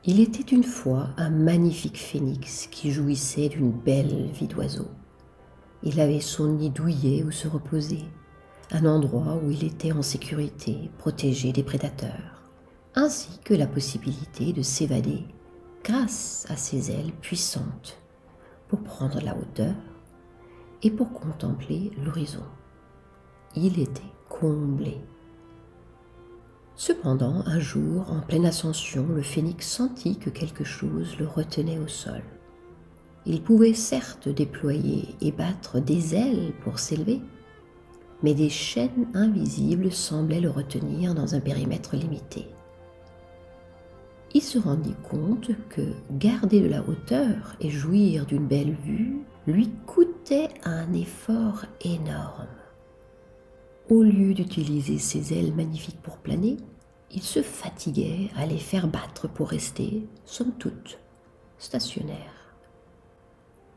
Il était une fois un magnifique phénix qui jouissait d'une belle vie d'oiseau. Il avait son nid douillet où se reposer, un endroit où il était en sécurité, protégé des prédateurs, ainsi que la possibilité de s'évader grâce à ses ailes puissantes pour prendre la hauteur et pour contempler l'horizon. Il était comblé. Cependant, un jour, en pleine ascension, le phénix sentit que quelque chose le retenait au sol. Il pouvait certes déployer et battre des ailes pour s'élever, mais des chaînes invisibles semblaient le retenir dans un périmètre limité. Il se rendit compte que garder de la hauteur et jouir d'une belle vue lui coûtait un effort énorme. Au lieu d'utiliser ses ailes magnifiques pour planer, il se fatiguait à les faire battre pour rester, somme toute, stationnaire.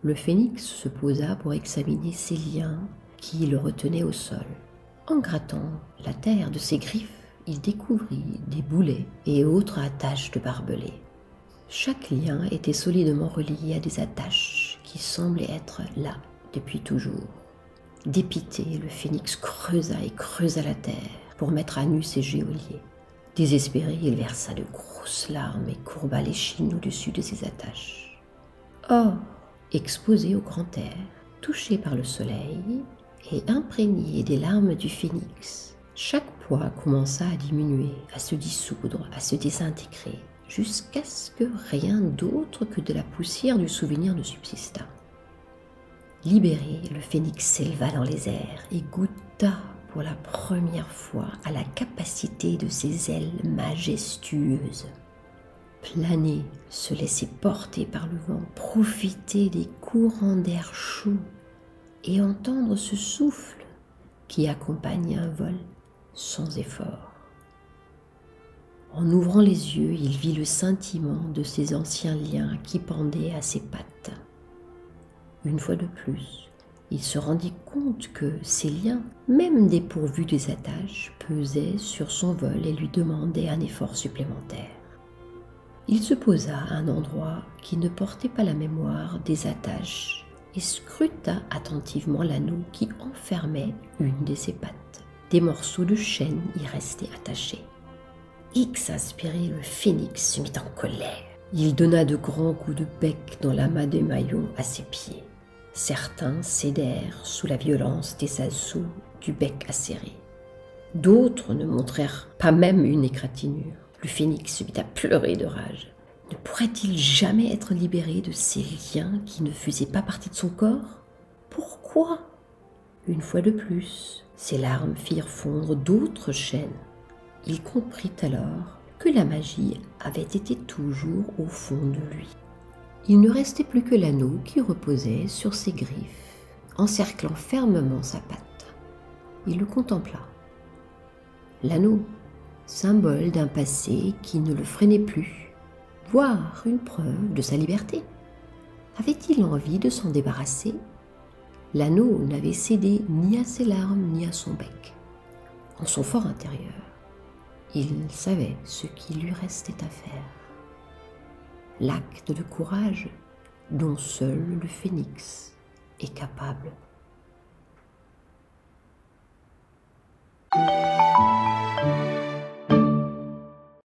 Le phénix se posa pour examiner ses liens qui le retenaient au sol. En grattant la terre de ses griffes, il découvrit des boulets et autres attaches de barbelés. Chaque lien était solidement relié à des attaches qui semblaient être là depuis toujours. Dépité, le phénix creusa et creusa la terre pour mettre à nu ses geôliers. Désespéré, il versa de grosses larmes et courba l'échine au-dessus de ses attaches. Or, exposé au grand air, touché par le soleil et imprégné des larmes du phénix, chaque poids commença à diminuer, à se dissoudre, à se désintégrer, jusqu'à ce que rien d'autre que de la poussière du souvenir ne subsistât. Libéré, le phénix s'éleva dans les airs et goûta pour la première fois à la capacité de ses ailes majestueuses. Planer, se laisser porter par le vent, profiter des courants d'air chaud et entendre ce souffle qui accompagne un vol sans effort. En ouvrant les yeux, il vit le scintillement de ses anciens liens qui pendaient à ses pattes. Une fois de plus, il se rendit compte que ces liens, même dépourvus des attaches, pesaient sur son vol et lui demandaient un effort supplémentaire. Il se posa à un endroit qui ne portait pas la mémoire des attaches et scruta attentivement l'anneau qui enfermait une de ses pattes. Des morceaux de chaîne y restaient attachés. Exaspéré, le phénix se mit en colère. Il donna de grands coups de bec dans l'amas des maillons à ses pieds. Certains cédèrent sous la violence des assauts du bec acéré. D'autres ne montrèrent pas même une égratignure. Le phénix se mit à pleurer de rage. Ne pourrait-il jamais être libéré de ces liens qui ne faisaient pas partie de son corps? Pourquoi? Une fois de plus, ses larmes firent fondre d'autres chaînes. Il comprit alors que la magie avait été toujours au fond de lui. Il ne restait plus que l'anneau qui reposait sur ses griffes, encerclant fermement sa patte. Il le contempla. L'anneau, symbole d'un passé qui ne le freinait plus, voire une preuve de sa liberté. Avait-il envie de s'en débarrasser? L'anneau n'avait cédé ni à ses larmes ni à son bec. En son fort intérieur, il savait ce qu'il lui restait à faire. L'acte de courage dont seul le phénix est capable.